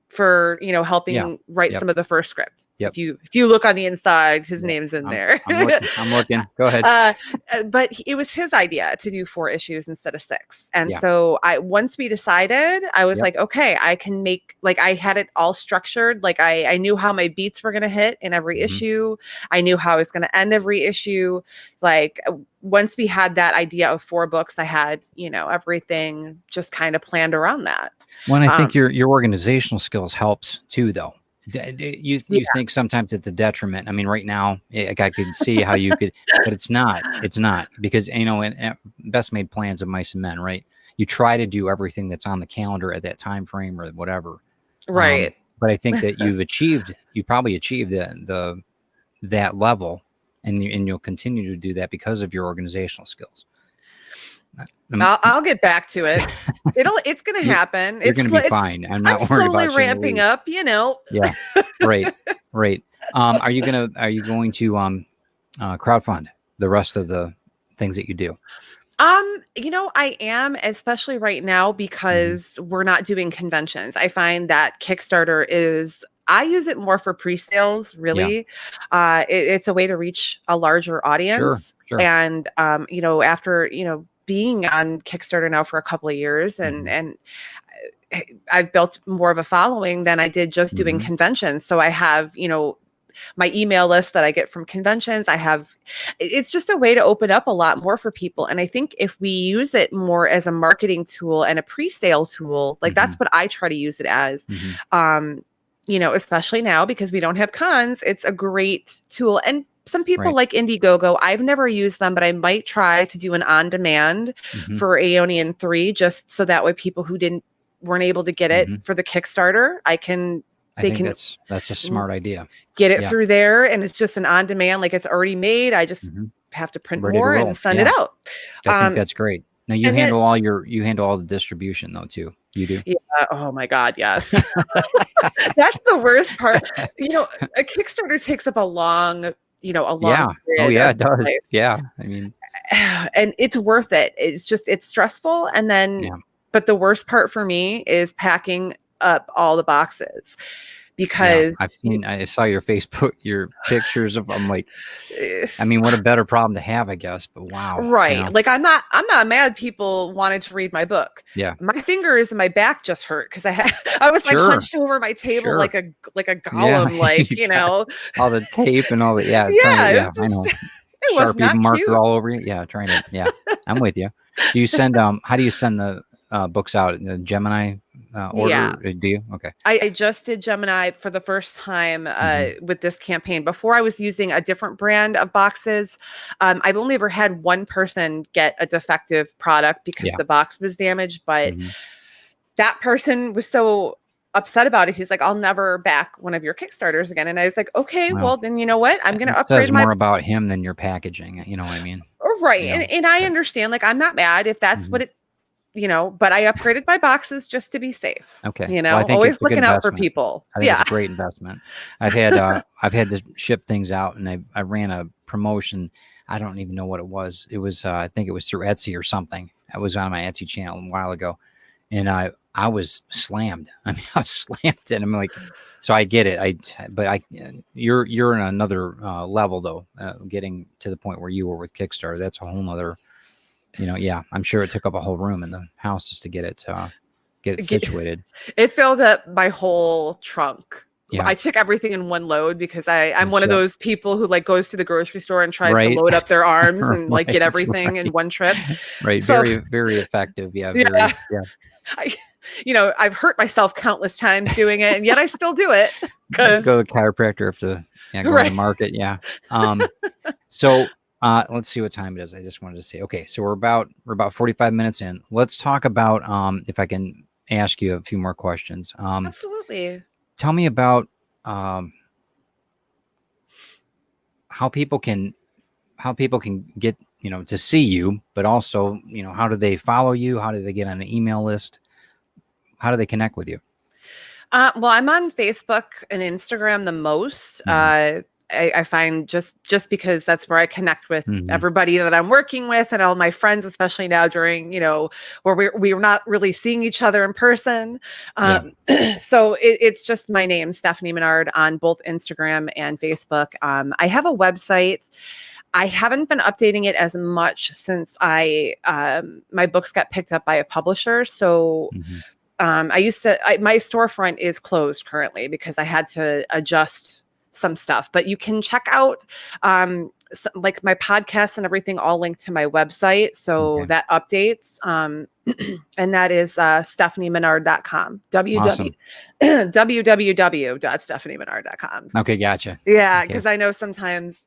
for helping write some of the first script. If you look on the inside, his name's in there. I'm looking. Go ahead. But it was his idea to do 4 issues instead of 6. And so once we decided, I was like, okay, I can make, like, I had it all structured. Like I knew how my beats were going to hit in every issue. I knew how I was going to end every issue. Like, once we had that idea of 4 books, I had, everything just kind of planned around that. Well, I think your organizational skills helps too, though. You think sometimes it's a detriment. I mean, right now, I could see how you could, but it's not. It's not, because in best made plans of mice and men, right? You try to do everything that's on the calendar at that time frame or whatever, right? But I think that you probably achieved that level, and you'll continue to do that because of your organizational skills. I'll get back to it. It's going to happen. You're going to be fine. I'm not worried about you. Slowly ramping up, Yeah. Right. Are you going to crowdfund the rest of the things that you do? I am, especially right now, because we're not doing conventions. I find that Kickstarter is I use it more for pre-sales, Yeah. really. It's a way to reach a larger Sure. audience. Sure. And, after, being on Kickstarter now for a couple of years Mm-hmm. and I've built more of a following than I did just doing Mm-hmm. conventions. So I have, my email list that I get from conventions. It's just a way to open up a lot more for people. And I think if we use it more as a marketing tool and a pre-sale tool, like Mm-hmm. that's what I try to use it as. Mm-hmm. Especially now because we don't have cons, it's a great tool. And some people Right. like Indiegogo. I've never used them, but I might try to do an on-demand Mm-hmm. for Aeonian 3, just so that way people who weren't able to get it Mm-hmm. for the Kickstarter, I they think can that's a smart idea. get it Yeah. through there, and it's just an on-demand, like it's already made. I just Mm-hmm. have to print Ready to more roll. and send Yeah. it out. I think that's great. Now you and then- handle all the distribution though too. You do? Yeah. Oh my God. Yes. That's the worst part. A Kickstarter takes up a long Yeah. Oh period yeah, of it does. life. Yeah. I mean, And it's worth it. It's stressful. And then, yeah. but the worst part for me is packing up all the boxes Yeah. because I saw your Facebook, your pictures of, I'm like, it's- I mean, what a better problem to have, I guess, but wow. right. Like I'm not mad people wanted to read my book. Yeah. My fingers and my back just hurt because I was like Sure. hunched over my table Sure. like a golem, like, You got all the tape and all the, Yeah, I know. it was Sharpie not marker cute. all over you. Yeah. I'm with you. Do you send, how do you send the books out in the Gemini order? Yeah. Do you? Okay. I just did Gemini for the first time with this campaign. Before I was using a different brand of boxes. I've only ever had one person get a defective product because the box was damaged, but that person was so upset about it. He's like, I'll never back one of your Kickstarters again. And I was like, okay, well then you know what? I'm going to upgrade says more about him than your packaging. You know what I mean? Right. And I understand, like, I'm not mad if that's what it, but I upgraded my boxes just to be safe. Okay. Well, I think always it's a good looking out for investment. people. I think it's a great investment. I've had to ship things out, and I ran a promotion. I don't even know what it was. It was I think it was through Etsy or something. I was on my Etsy channel a while ago, and I was slammed. I mean, I was slammed, and I'm like, so I get it. You're in another level though, getting to the point where you were with Kickstarter. That's a whole nother. Yeah, I'm sure it took up a whole room in the house just to get it situated. It filled up my whole trunk. Yeah. I took everything in one load because I'm one of those people who like goes to the grocery store and tries to load up their arms and like get everything in one trip. Right. So, very, very effective. Yeah. I've hurt myself countless times doing it, and yet I still do it. Go to the chiropractor if go to the market. Yeah. So let's see what time it is. I just wanted to say, okay, so we're about 45 minutes in. Let's talk about if I can ask you a few more questions. Absolutely. Tell me about how people can get to see you, but also how do they follow you? How do they get on an email list? How do they connect with you? Well, I'm on Facebook and Instagram the most. I find just because that's where I connect with everybody that I'm working with and all my friends, especially now during, where we're not really seeing each other in person. So it's just my name, Stefani Manard, on both Instagram and Facebook. I have a website. I haven't been updating it as much since my books got picked up by a publisher. So my storefront is closed currently because I had to adjust some stuff, but you can check out like my podcast and everything all linked to my website. So that updates. And that is StefaniManard.com. www.stefanimanard.com. Okay, gotcha. Yeah, because I know sometimes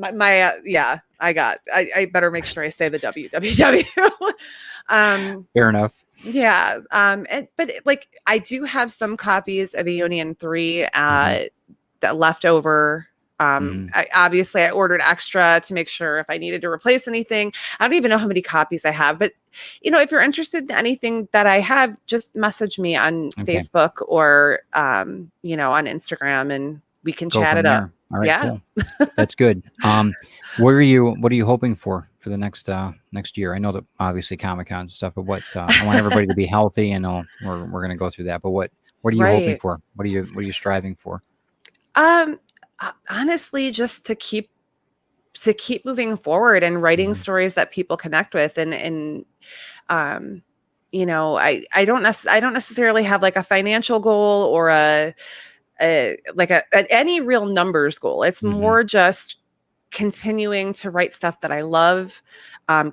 I better make sure I say the www. Fair enough. Yeah. But like I do have some copies of Aeonian 3 that left over. I ordered extra to make sure if I needed to replace anything. I don't even know how many copies I have, but if you're interested in anything that I have, just message me on Facebook or on Instagram, and we can chat it up. All right, cool. That's good. What are you hoping for the next year? I know that obviously Comic-Con and stuff, but I want everybody to be healthy, and we're going to go through that. But what What are you hoping Right. for? What are you striving for? Honestly, just to keep moving forward and writing Mhm. stories that people connect with, and um you know, I don't necessarily have like a financial goal or any real numbers goal. It's Mhm. more just continuing to write stuff that I love,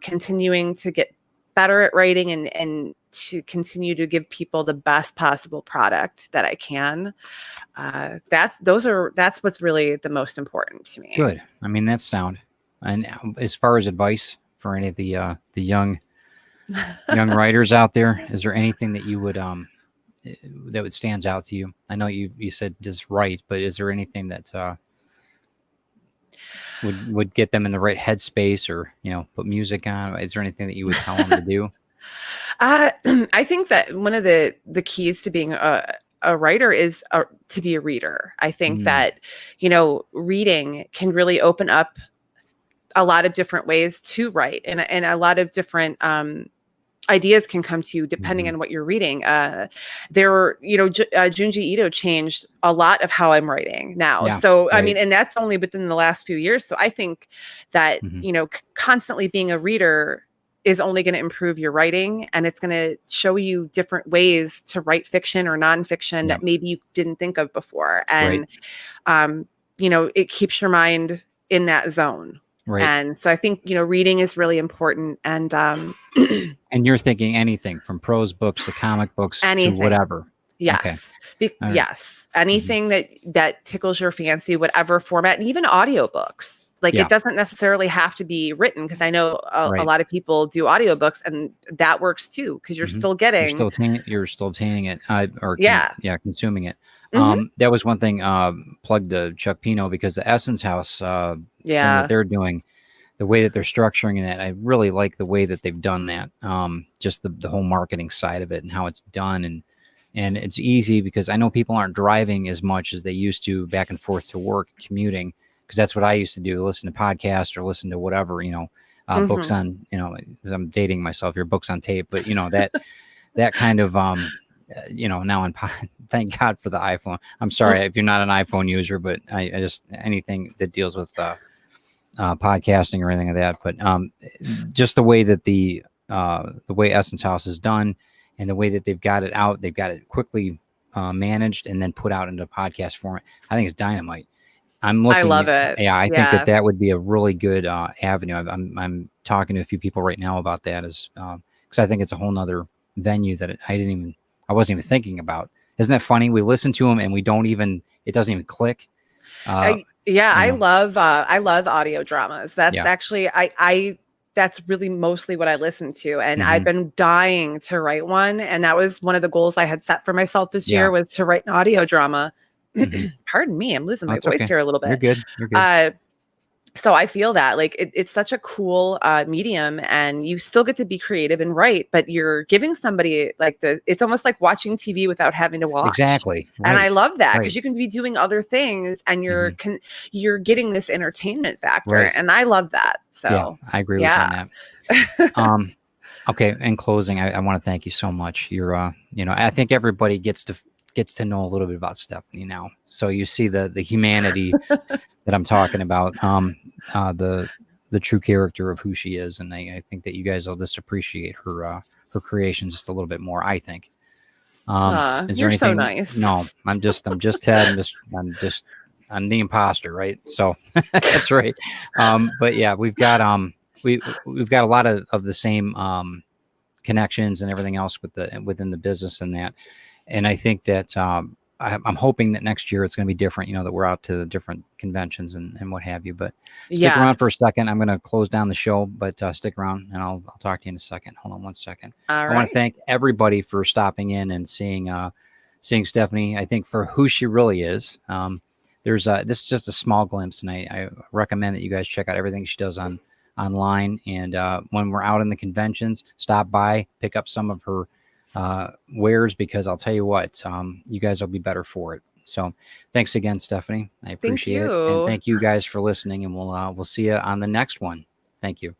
continuing to get better at writing, and to continue to give people the best possible product that I can. That's what's really the most important to me. Good. I mean, that's sound. And as far as advice for any of the young writers out there, is there anything that you would that would stands out to you? I know you said just write, but is there anything that would get them in the right headspace, or put music on? Is there anything that you would tell them to do? Uh, I think that one of the keys to being a writer is to be a reader. I think Mm, that, reading can really open up a lot of different ways to write, and a lot of different ideas can come to you depending mhm. on what you're reading. Junji Ito changed a lot of how I'm writing now. Yeah, So, I right. mean, and that's only within the last few years. So I think that, Mhm. constantly being a reader is only going to improve your writing, and it's going to show you different ways to write fiction or nonfiction Yeah, that maybe you didn't think of before. right, And, it keeps your mind in that zone. right. And so I think, reading is really important. And, And you're thinking anything from prose books to comic books to anything. whatever. Okay. Yes. All right. Yes. Mhm. Anything that tickles your fancy, whatever format, and even audiobooks. Like, it Yeah, doesn't necessarily have to be written, because I know a right. lot of people do audiobooks, and that works too, because you're Mhm. still getting. You're still obtaining it, Yeah. consuming it. Hmm. That was one thing, plugged to Chuck Pino, because the Essence House thing that Yeah. they're doing, the way that they're structuring it, I really like the way that they've done that. Just the whole marketing side of it and how it's done, and it's easy because I know people aren't driving as much as they used to back and forth to work, commuting, because that's what I used to do: listen to podcasts or listen to whatever, books Hmm. on, I'm dating myself here, books on tape, but that kind of now on thank God for the iPhone. I'm sorry if you're not an iPhone user, but I just anything that deals with podcasting or anything like that. But just the way that the way Essence House is done, and the way that they've got it out, they've got it quickly managed and then put out into podcast format. I think it's dynamite. I'm I looking love at, it. yeah, I think Yeah. that would be a really good avenue. I'm talking to a few people right now about that, as because I think it's a whole nother venue that I wasn't even thinking about. Isn't that funny? We listen to them and it doesn't even click. Uh, Yeah, you know, I love audio dramas. That's yeah. actually, I that's really mostly what I listen to, and I've Hmm. been dying to write one, and that was one of the goals I had set for myself this Yeah. year, was to write an audio drama. Hmm. Pardon me, I'm losing Oh, my it's voice okay. here a little You're bit. good. You're good. Uh so I feel that, like, it's such a cool medium, and you still get to be creative and write, but you're giving somebody, like, it's almost like watching TV without having to watch. Exactly. And I Right. love that, because Right. you can be doing other things, and Hmm. you're getting this entertainment factor, Right. and I love that. Yeah, So I agree with you yeah. on that. Um, okay. In closing, I want to thank you so much. You're, I think everybody gets to know a little bit about Stephanie now. So you see the humanity that I'm talking about, the true character of who she is, and I think that you guys will just appreciate her creations just a little bit more, I think. Is there You're so anything? nice. No, I'm just Ted. I'm the imposter, right? So that's right. But yeah, we've got a lot of the same connections and everything else within the business and that. And I think that I'm hoping that next year it's going to be different. That we're out to the different conventions and what have you. But stick around for a Yes. second. I'm going to close down the show, but stick around and I'll talk to you in a second. Hold on one second. All I want to right. thank everybody for stopping in and seeing Stephanie. I think for who she really is. This is just a small glimpse, and I recommend that you guys check out everything she does online. And when we're out in the conventions, stop by, pick up some of her wares, because I'll tell you what, you guys will be better for it. So thanks again, Stephanie. I Thank appreciate it. And you. thank you guys for listening, and we'll see you on the next one. Thank you.